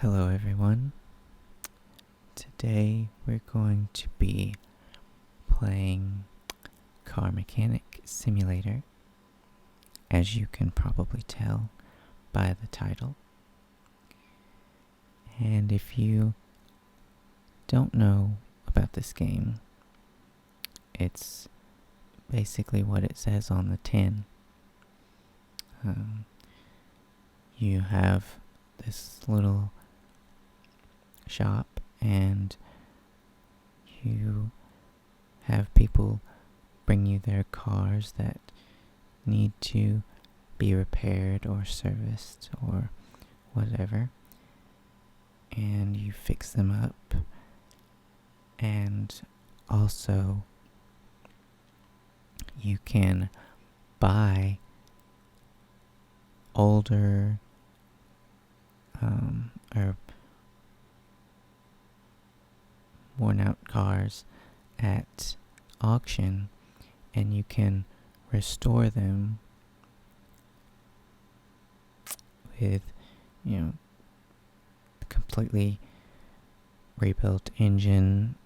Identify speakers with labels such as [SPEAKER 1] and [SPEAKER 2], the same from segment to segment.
[SPEAKER 1] Hello everyone. Today we're going to be playing Car Mechanic Simulator, as you can probably tell by the title. And if you don't know about this game, it's basically what it says on the tin. You have this little shop and you have people bring you their cars that need to be repaired or serviced or whatever, and you fix them up. And also you can buy older or worn out cars at auction, and you can restore them with, completely rebuilt engine,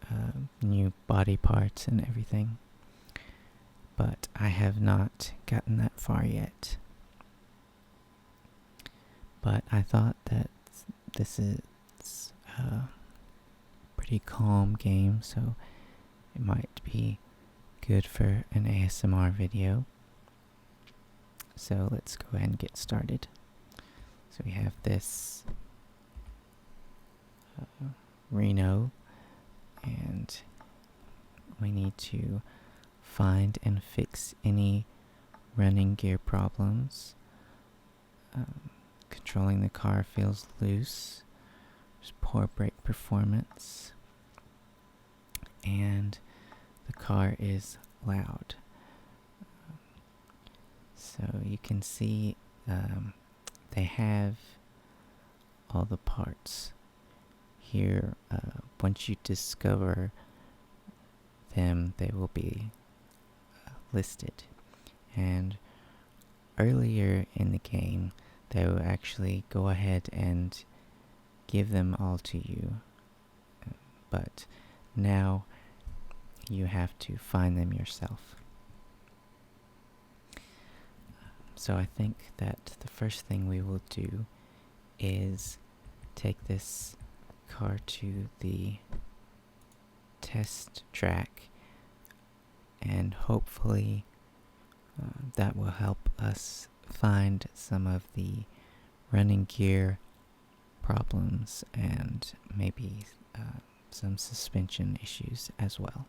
[SPEAKER 1] new body parts and everything. But I have not gotten that far yet. But I thought that this is a pretty calm game, so it might be good for an ASMR video. So let's go ahead and get started. So we have this Reno, and we need to find and fix any running gear problems. Controlling the car feels loose. There's poor brake performance, and the car is loud. So you can see they have all the parts here. Once you discover them, they will be listed. And earlier in the game, they will actually go ahead and give them all to you. But now you have to find them yourself. So I think that the first thing we will do is take this car to the test track, and hopefully that will help us find some of the running gear problems and maybe some suspension issues as well.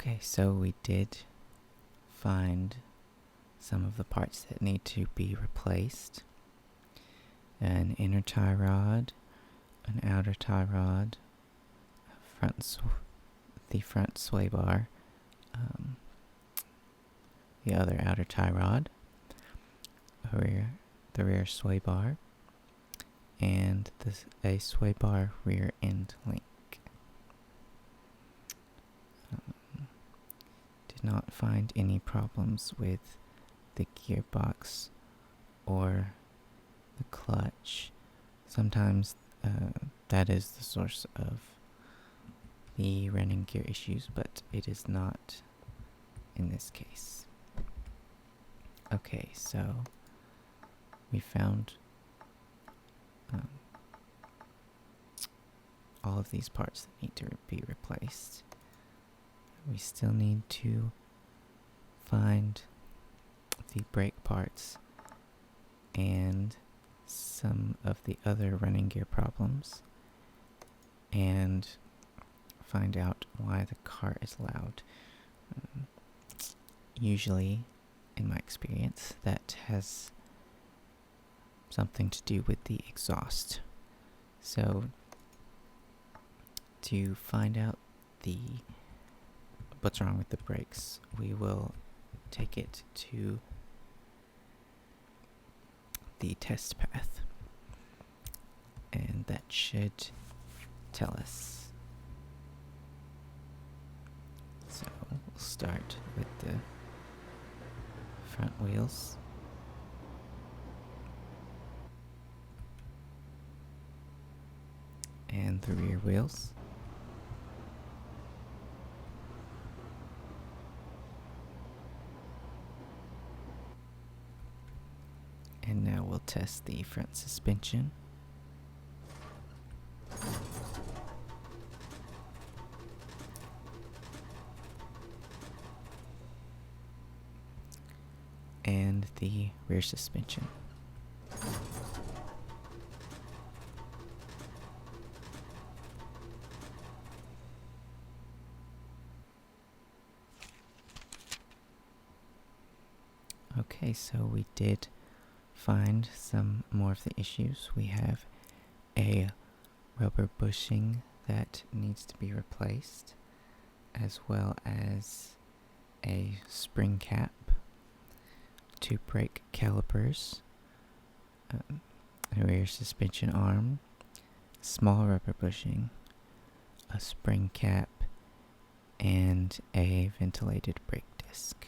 [SPEAKER 1] Okay, so we did find some of the parts that need to be replaced. An inner tie rod, an outer tie rod, the front sway bar, the other outer tie rod, the rear sway bar, and a sway bar rear end link. not find any problems with the gearbox or the clutch. Sometimes that is the source of the running gear issues, but it is not in this case. Okay, so we found all of these parts that need to be replaced. We still need to find the brake parts and some of the other running gear problems and find out why the car is loud. Usually, in my experience, that has something to do with the exhaust. So, to find out what's wrong with the brakes, we will take it to the test path, and that should tell us. So we'll start with the front wheels. And the rear wheels. And now we'll test the front suspension. And the rear suspension. Okay, so we did find some more of the issues. We have a rubber bushing that needs to be replaced, as well as a spring cap, 2 brake calipers, a rear suspension arm, small rubber bushing, a spring cap, and a ventilated brake disc.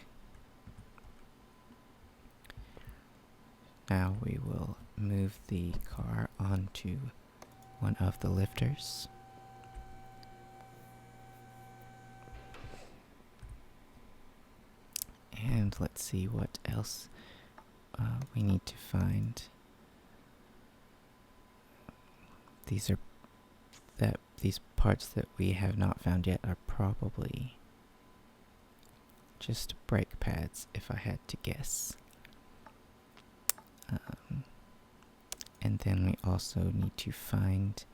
[SPEAKER 1] Now we will move the car onto one of the lifters. And let's see what else we need to find. These parts that we have not found yet are probably just brake pads, if I had to guess. And then we also need to find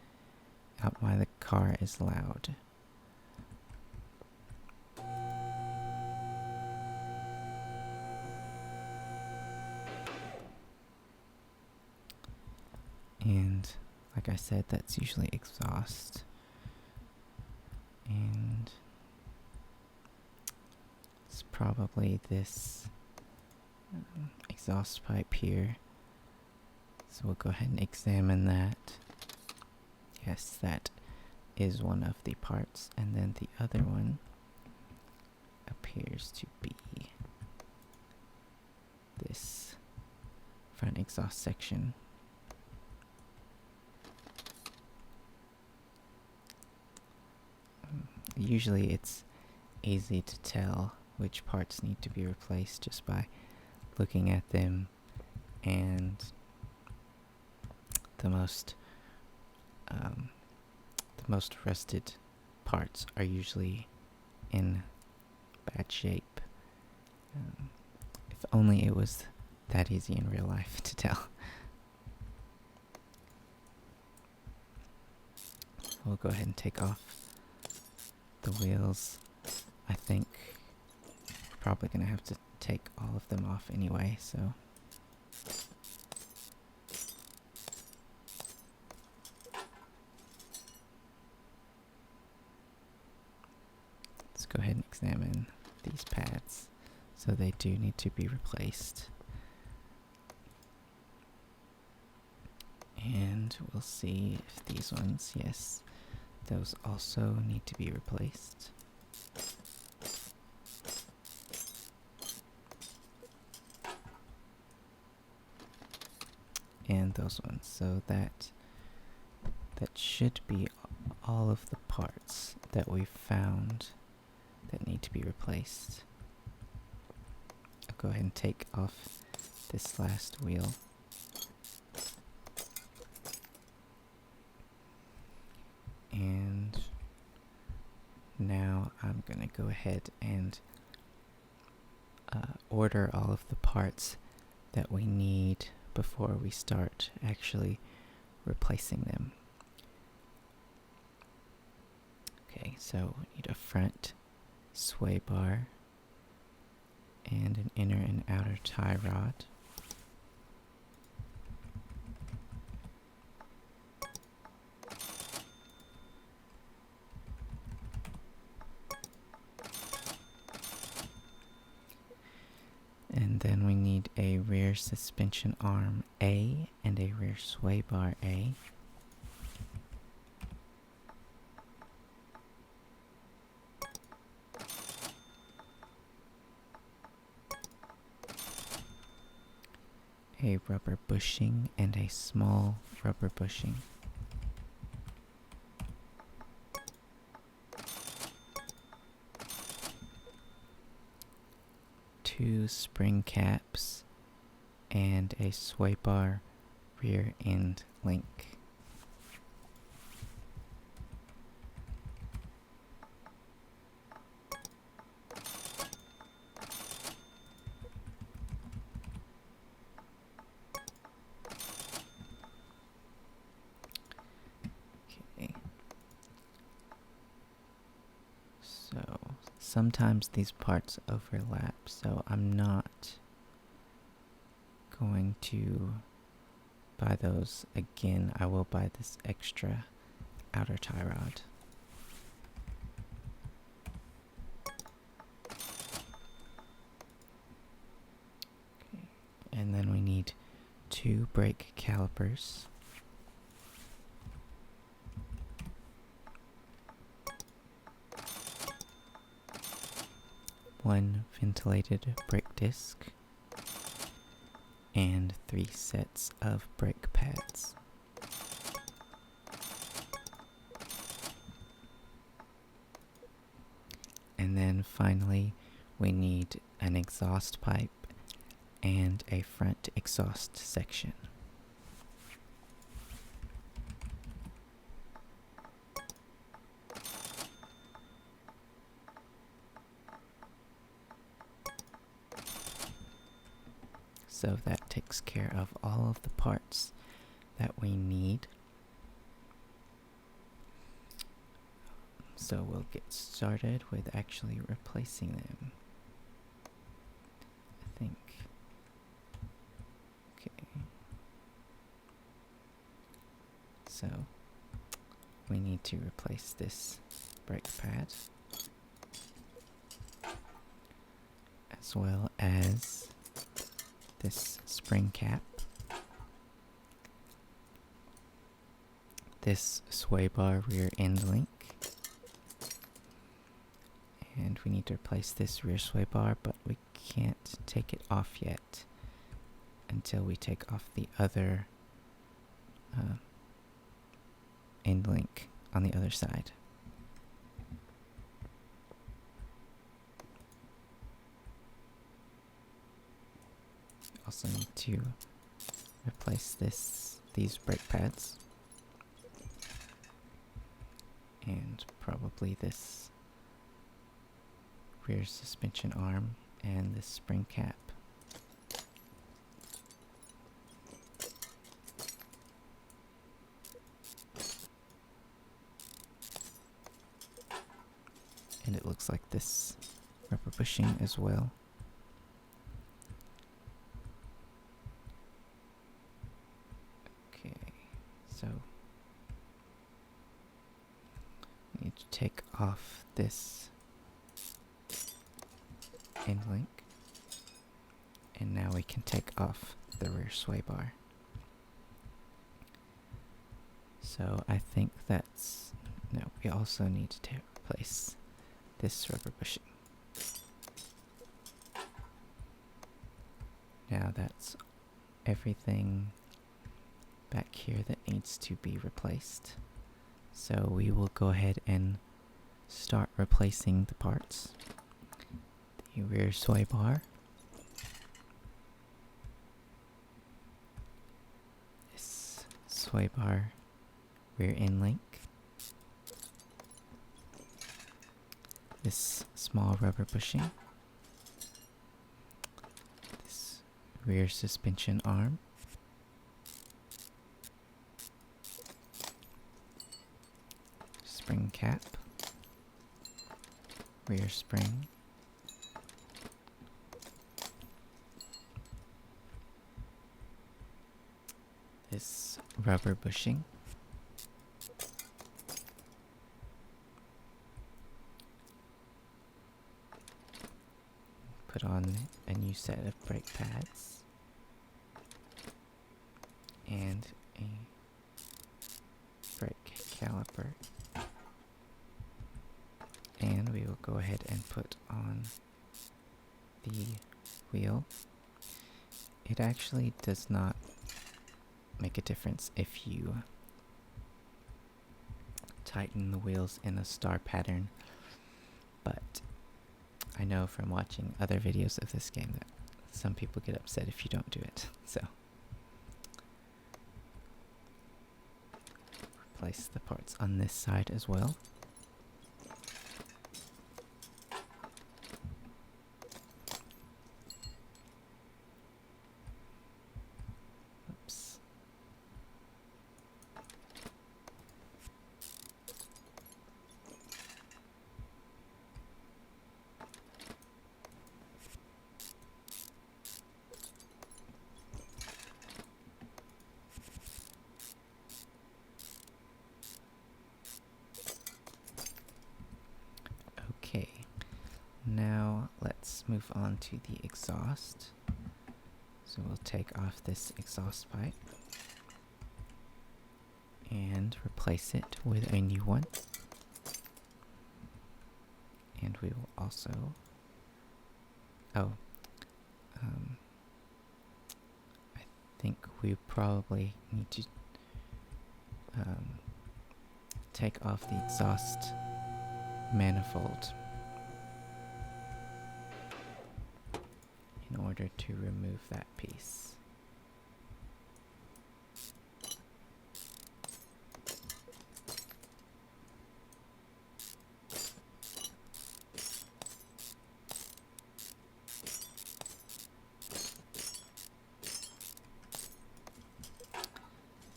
[SPEAKER 1] out why the car is loud. And like I said, that's usually exhaust. And it's probably this exhaust pipe here. So we'll go ahead and examine that. Yes, that is one of the parts. And then the other one appears to be this front exhaust section. Usually it's easy to tell which parts need to be replaced just by looking at them, and the most rusted parts are usually in bad shape. If only it was that easy in real life to tell. We'll go ahead and take off the wheels. I think we're probably gonna have to take all of them off anyway, so let's go ahead and examine these pads. So they do need to be replaced. And we'll see if these ones, yes, those also need to be replaced. and those ones. So that should be all of the parts that we've found that need to be replaced. I'll go ahead and take off this last wheel. And now I'm gonna go ahead and order all of the parts that we need before we start actually replacing them. Okay, so we need a front sway bar and an inner and outer tie rod. And then we need a rear suspension arm A and a rear sway bar A. A rubber bushing and a small rubber bushing. Two spring caps and a sway bar rear end link. Okay. So sometimes these parts overlap, so I'm not going to buy those again. I will buy this extra outer tie rod. Okay. And then we need two brake calipers. One ventilated brake disc, and 3 sets of brake pads. And then finally, we need an exhaust pipe and a front exhaust section. So that takes care of all of the parts that we need. So we'll get started with actually replacing them. I think. Okay. So we need to replace this brake pad, as well as this spring cap, this sway bar rear end link, and we need to replace this rear sway bar, but we can't take it off yet until we take off the other end link on the other side. Also need to replace these brake pads, and probably this rear suspension arm and this spring cap. And it looks like this rubber bushing as well. So, we need to take off this end link, and now we can take off the rear sway bar. So I think that's, no, we also need to replace this rubber bushing. Now that's everything back here that needs to be replaced. So we will go ahead and start replacing the parts. The rear sway bar. This sway bar rear end link. This small rubber bushing. This rear suspension arm. Spring cap. Rear spring. This rubber bushing. Put on a new set of brake pads and a brake caliper. And we will go ahead and put on the wheel. It actually does not make a difference if you tighten the wheels in a star pattern, but I know from watching other videos of this game that some people get upset if you don't do it. So replace the parts on this side as well. Oops. Okay, now let's move on to the exhaust. So we'll take off this exhaust pipe and replace it with a new one. And we will also, I think we probably need to take off the exhaust manifold in order to remove that piece.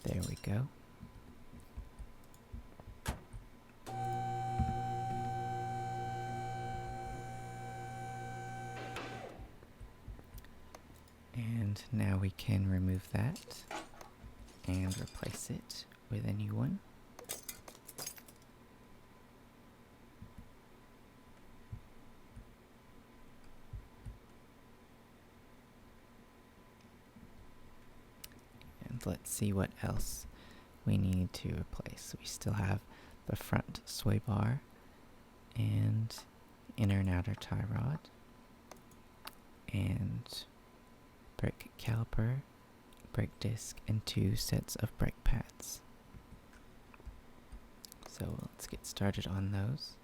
[SPEAKER 1] There we go. And now we can remove that and replace it with a new one. And let's see what else we need to replace. We still have the front sway bar and inner and outer tie rod and brake caliper, brake disc, and 2 sets of brake pads. So let's get started on those.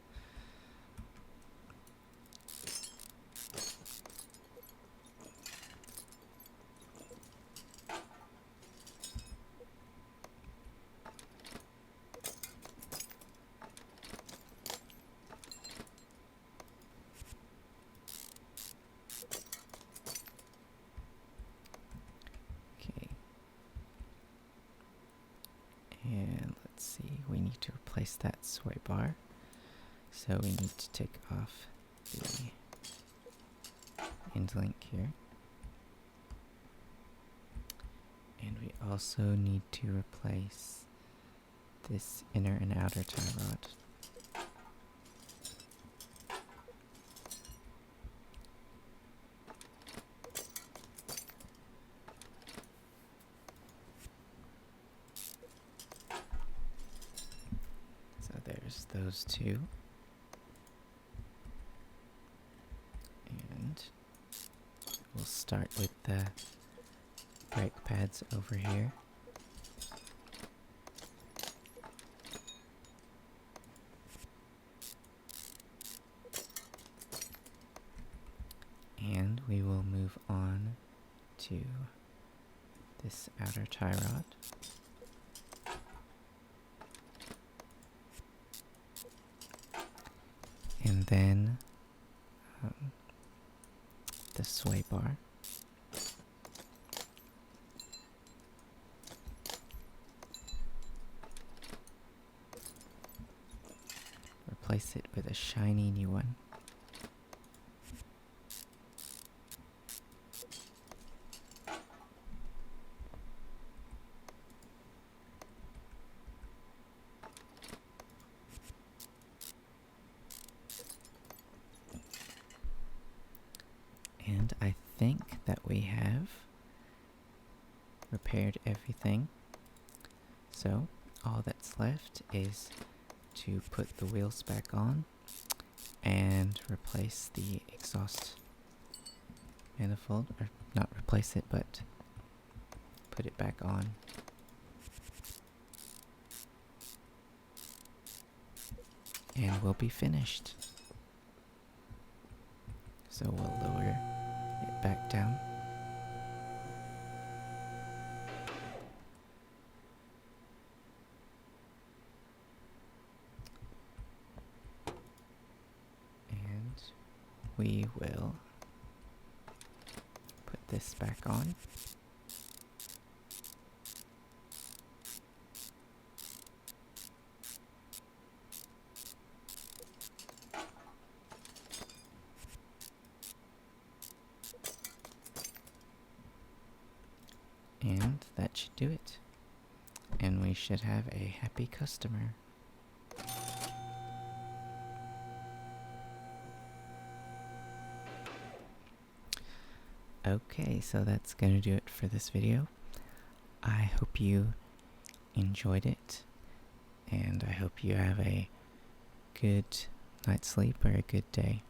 [SPEAKER 1] And let's see, we need to replace that sway bar. So we need to take off the end link here. And we also need to replace this inner and outer tie rod. There's those two. And we'll start with the brake pads over here. we will move on to this outer tie rod. And then the sway bar. Replace it with a shiny new one. And I think that we have repaired everything. So all that's left is to put the wheels back on and replace the exhaust manifold, or not replace it, but put it back on. And we'll be finished. So we'll lower it back down. And we will put this back on. And that should do it. And we should have a happy customer. Okay, so that's gonna do it for this video. I hope you enjoyed it, and I hope you have a good night's sleep or a good day.